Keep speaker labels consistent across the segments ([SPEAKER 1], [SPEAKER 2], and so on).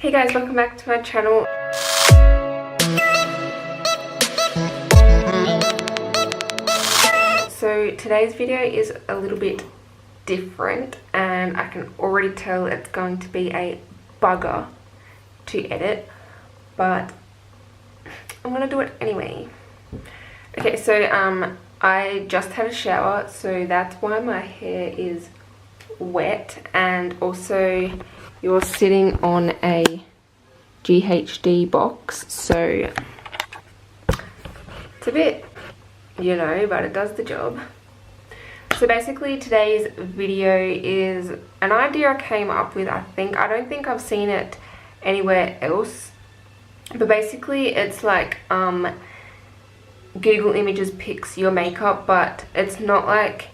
[SPEAKER 1] Hey guys, welcome back to my channel. So today's video is a little bit different and I can already tell it's going to be a bugger to edit, but I'm gonna do it anyway. Okay, so I just had a shower, so that's why my hair is wet, and also you're sitting on a GHD box, so it's a bit, you know, but it does the job. So basically today's video is an idea I came up with. I don't think I've seen it anywhere else, but basically it's like Google Images picks your makeup, but it's not like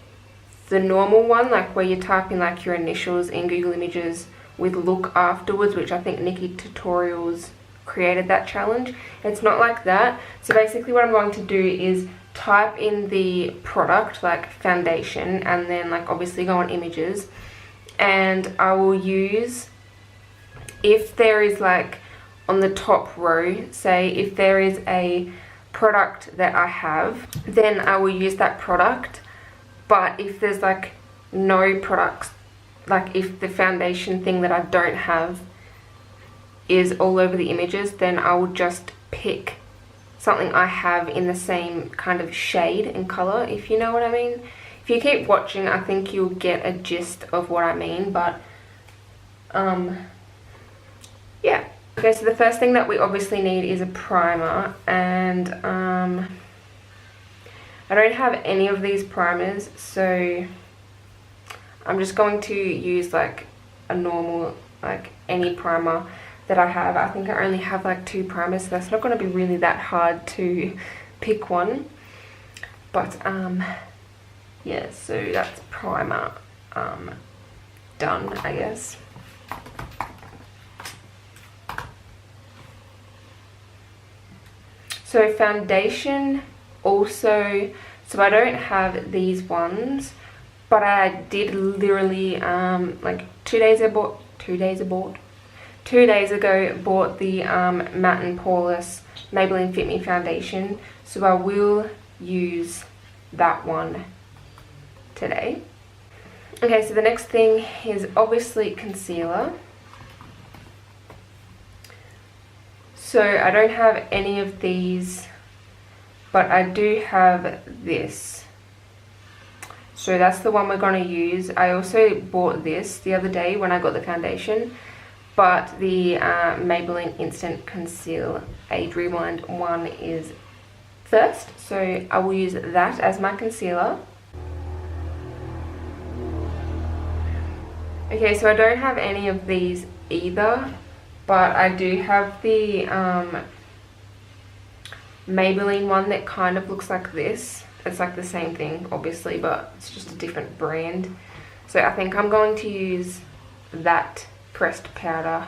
[SPEAKER 1] the normal one, like where you type in like your initials in Google Images with look afterwards, which I think Nikki Tutorials created that challenge. It's not like that. So basically what I'm going to do is type in the product, like foundation, and then like obviously go on images, and I will use, if there is like on the top row, say if there is a product that I have, then I will use that product. But if there's like no products, like if the foundation thing that I don't have is all over the images, then I will just pick something I have in the same kind of shade and color, if you know what I mean. If you keep watching, I think you'll get a gist of what I mean, but yeah. Okay, so the first thing that we obviously need is a primer, and I don't have any of these primers, so I'm just going to use like a normal, like any primer that I have. I think I only have like 2 primers, so that's not going to be really that hard to pick one. But yeah, so that's primer done, I guess. So foundation also, so I don't have these ones, but I did literally like 2 days ago bought the Matte and Poreless Maybelline Fit Me foundation, so I will use that one today. Okay, so the next thing is obviously concealer. So I don't have any of these, but I do have this. So that's the one we're going to use. I also bought this the other day when I got the foundation, but the Maybelline Instant Conceal Age Rewind one is first. So I will use that as my concealer. Okay, so I don't have any of these either, but I do have the Maybelline one that kind of looks like this. It's like the same thing obviously, but it's just a different brand. So I think I'm going to use that pressed powder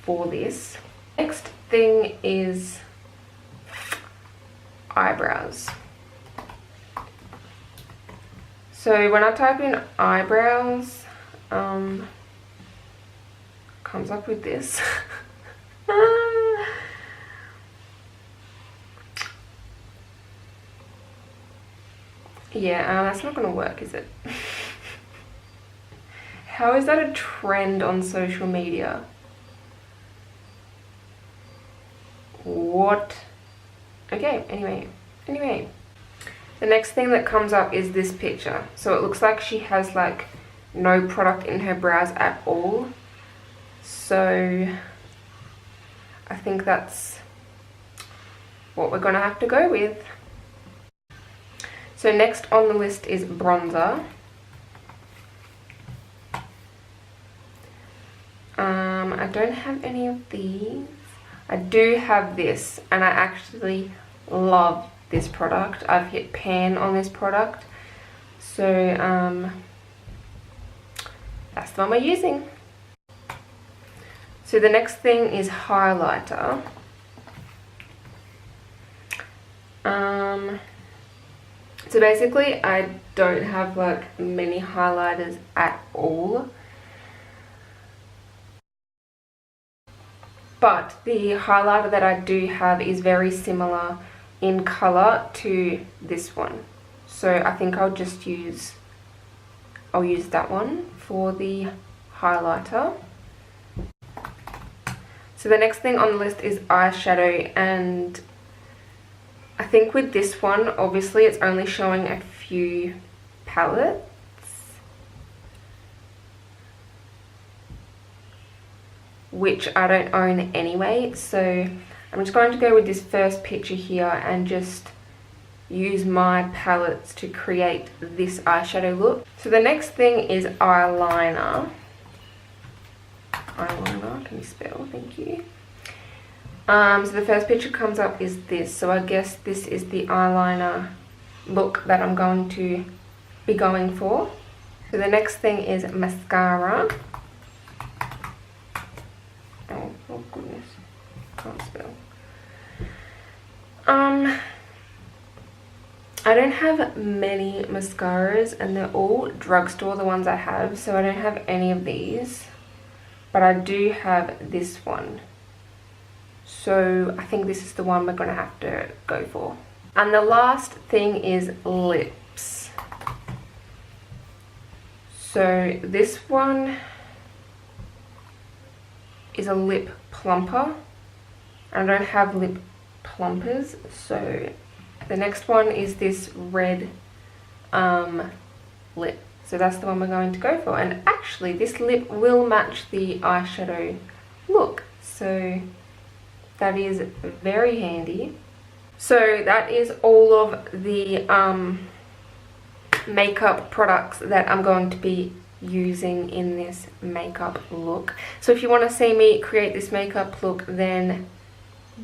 [SPEAKER 1] for this. Next thing is eyebrows. So when I type in eyebrows, comes up with this. Yeah, that's not gonna work, is it? How is that a trend on social media? What? Okay, anyway. The next thing that comes up is this picture. So it looks like she has like no product in her brows at all. So I think that's what we're gonna have to go with. So next on the list is bronzer. I don't have any of these. I do have this, and I actually love this product. I've hit pan on this product, so that's the one we're using. So the next thing is highlighter. So basically I don't have like many highlighters at all. But the highlighter that I do have is very similar in colour to this one. So I think I'll use that one for the highlighter. So the next thing on the list is eyeshadow, and I think with this one, obviously it's only showing a few palettes. Which I don't own anyway, so I'm just going to go with this first picture here and just use my palettes to create this eyeshadow look. So the next thing is eyeliner. Eyeliner, can you spell? Thank you. So the first picture comes up is this, so I guess this is the eyeliner look that I'm going to be going for. So the next thing is mascara. Oh goodness, can't spell. I don't have many mascaras, and they're all drugstore, the ones I have, so I don't have any of these, but I do have this one. So I think this is the one we're gonna have to go for. And the last thing is lips. So this one is a lip plumper. I don't have lip plumpers, so the next one is this red lip. So that's the one we're going to go for. And actually this lip will match the eyeshadow look, so that is very handy. So that is all of the makeup products that I'm going to be using in this makeup look. So if you want to see me create this makeup look, then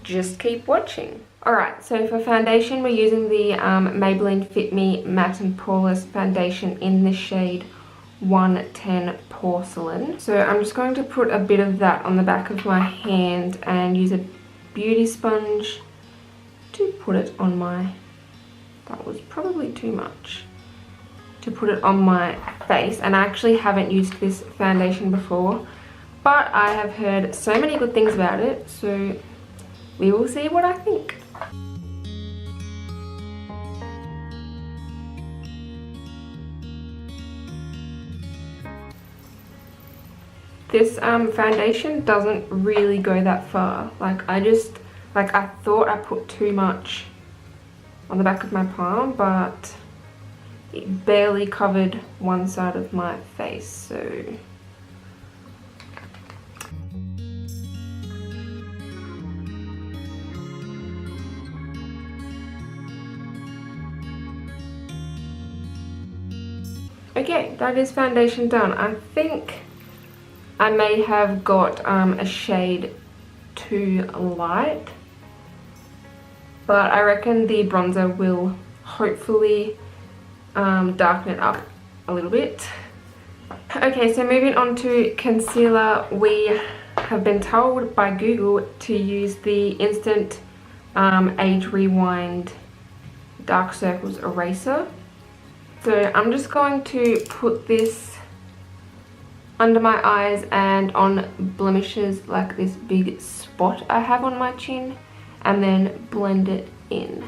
[SPEAKER 1] just keep watching. Alright, so for foundation we're using the Maybelline Fit Me Matte and Poreless foundation in the shade 110 Porcelain. So I'm just going to put a bit of that on the back of my hand and use a beauty sponge to put it on my, that was probably too much, to put it on my face. And I actually haven't used this foundation before, but I have heard so many good things about it, so we will see what I think. This foundation doesn't really go that far. I thought I put too much on the back of my palm, but it barely covered one side of my face, so okay, that is foundation done. I think I may have got a shade too light, but I reckon the bronzer will hopefully darken it up a little bit. Okay, so moving on to concealer, we have been told by Google to use the Instant Age Rewind Dark Circles Eraser. So I'm just going to put this under my eyes and on blemishes, like this big spot I have on my chin, and then blend it in.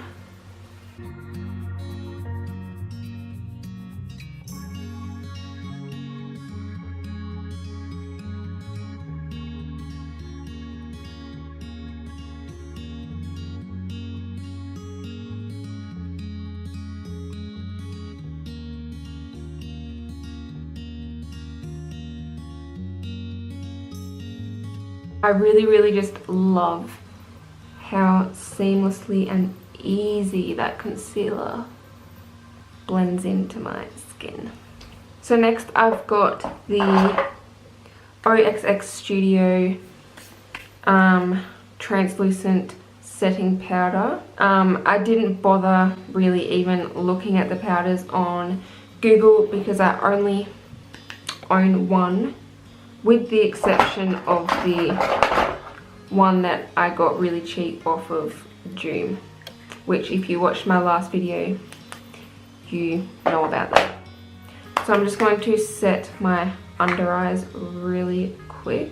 [SPEAKER 1] I really just love how seamlessly and easy that concealer blends into my skin. So next I've got the OXX Studio translucent setting powder. I didn't bother really even looking at the powders on Google because I only own one, with the exception of the one that I got really cheap off of Joom, which if you watched my last video, you know about that. So I'm just going to set my under eyes really quick.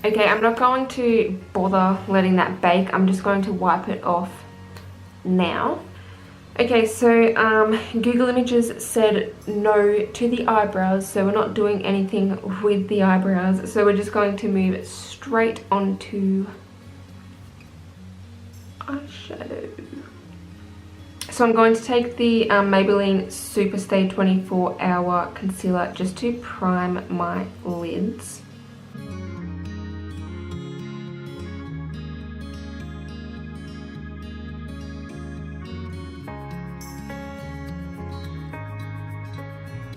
[SPEAKER 1] Okay, I'm not going to bother letting that bake. I'm just going to wipe it off now. Okay, so Google Images said no to the eyebrows, so we're not doing anything with the eyebrows. So we're just going to move straight onto eyeshadow. So I'm going to take the Maybelline Superstay 24 Hour Concealer just to prime my lids.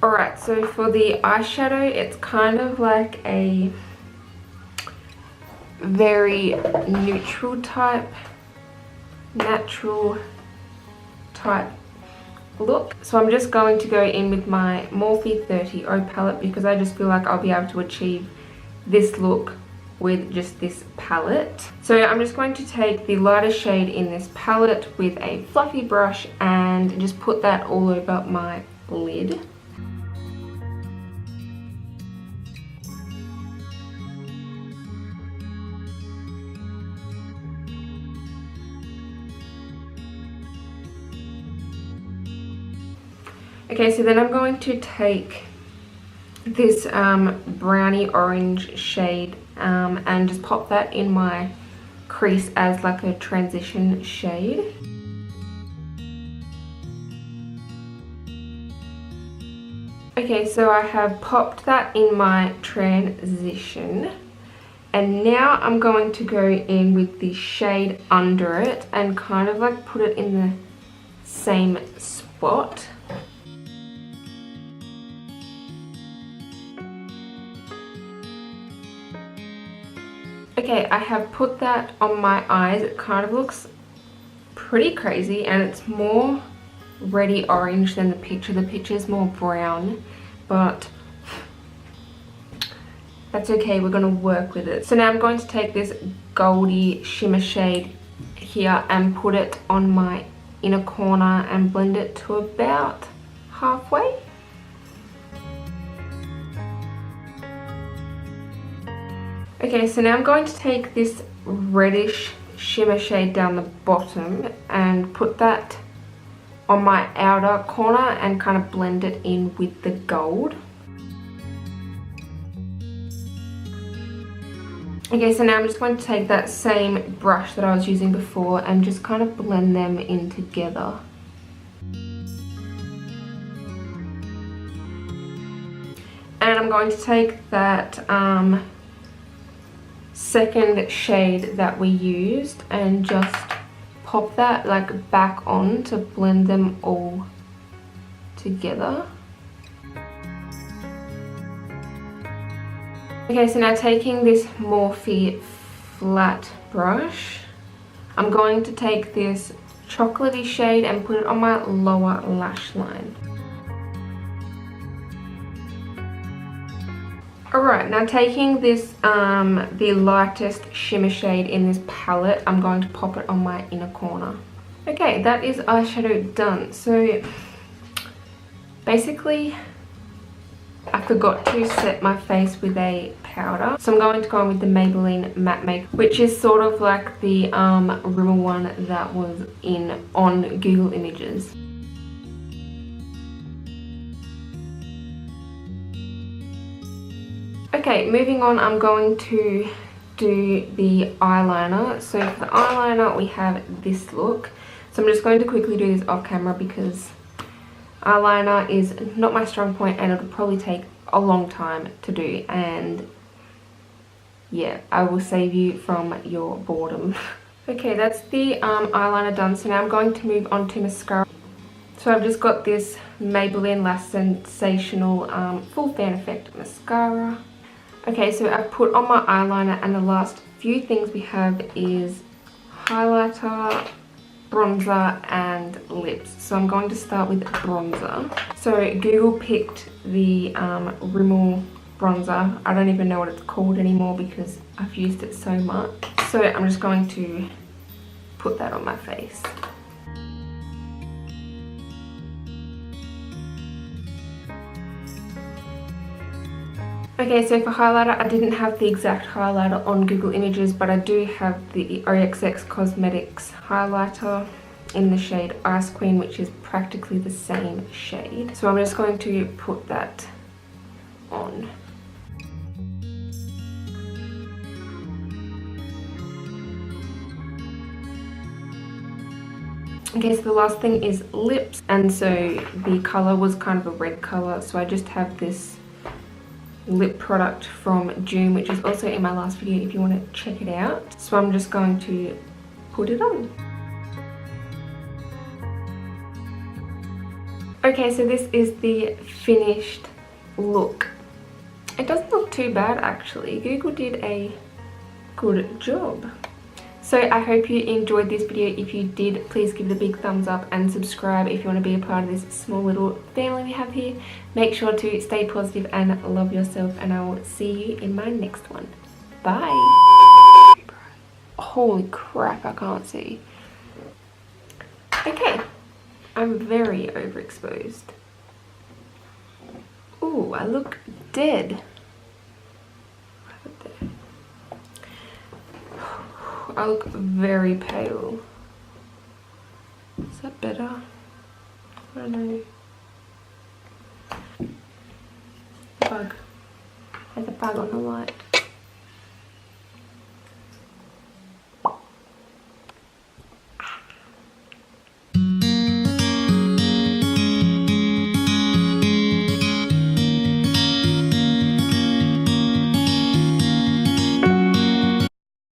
[SPEAKER 1] Alright, so for the eyeshadow, it's kind of like a very neutral type, natural type look. So I'm just going to go in with my Morphe 30O palette because I just feel like I'll be able to achieve this look with just this palette. So I'm just going to take the lighter shade in this palette with a fluffy brush and just put that all over my lid. Okay, so then I'm going to take this brownie orange shade and just pop that in my crease as like a transition shade. Okay, so I have popped that in my transition, and now I'm going to go in with the shade under it and kind of like put it in the same spot. Okay, I have put that on my eyes. It kind of looks pretty crazy and it's more reddy orange than the picture. The picture is more brown, but that's okay, we're going to work with it. So now I'm going to take this goldy shimmer shade here and put it on my inner corner and blend it to about halfway. Okay, so now I'm going to take this reddish shimmer shade down the bottom and put that on my outer corner and kind of blend it in with the gold. Okay, so now I'm just going to take that same brush that I was using before and just kind of blend them in together. And I'm going to take that second shade that we used and just pop that like back on to blend them all together. Okay, so now taking this Morphe flat brush, I'm going to take this chocolatey shade and put it on my lower lash line. Alright, now taking this, the lightest shimmer shade in this palette, I'm going to pop it on my inner corner. Okay, that is eyeshadow done. So, basically, I forgot to set my face with a powder. So I'm going to go in with the Maybelline Matte Makeup, which is sort of like the Rimmel one that was on Google Images. Okay, moving on, I'm going to do the eyeliner. So for the eyeliner, we have this look. So I'm just going to quickly do this off camera because eyeliner is not my strong point and it'll probably take a long time to do. And yeah, I will save you from your boredom. Okay, that's the eyeliner done. So now I'm going to move on to mascara. So I've just got this Maybelline Lash Sensational Full Fan Effect Mascara. Okay, so I've put on my eyeliner and the last few things we have is highlighter, bronzer and lips. So I'm going to start with bronzer. So Google picked the Rimmel bronzer. I don't even know what it's called anymore because I've used it so much. So I'm just going to put that on my face. Okay, so for highlighter, I didn't have the exact highlighter on Google Images, but I do have the OXX Cosmetics highlighter in the shade Ice Queen, which is practically the same shade. So I'm just going to put that on. Okay, so the last thing is lips, and so the colour was kind of a red colour, so I just have this lip product from June, which is also in my last video if you want to check it out. So I'm just going to put it on. Okay, so this is the finished look. It doesn't look too bad actually. Google did a good job. So I hope you enjoyed this video. If you did, please give it a big thumbs up and subscribe if you want to be a part of this small little family we have here. Make sure to stay positive and love yourself, and I will see you in my next one. Bye. Holy crap, I can't see. Okay, I'm very overexposed. Ooh, I look dead. I look very pale. Is that better? I don't know. Bug. There's a bug on the light.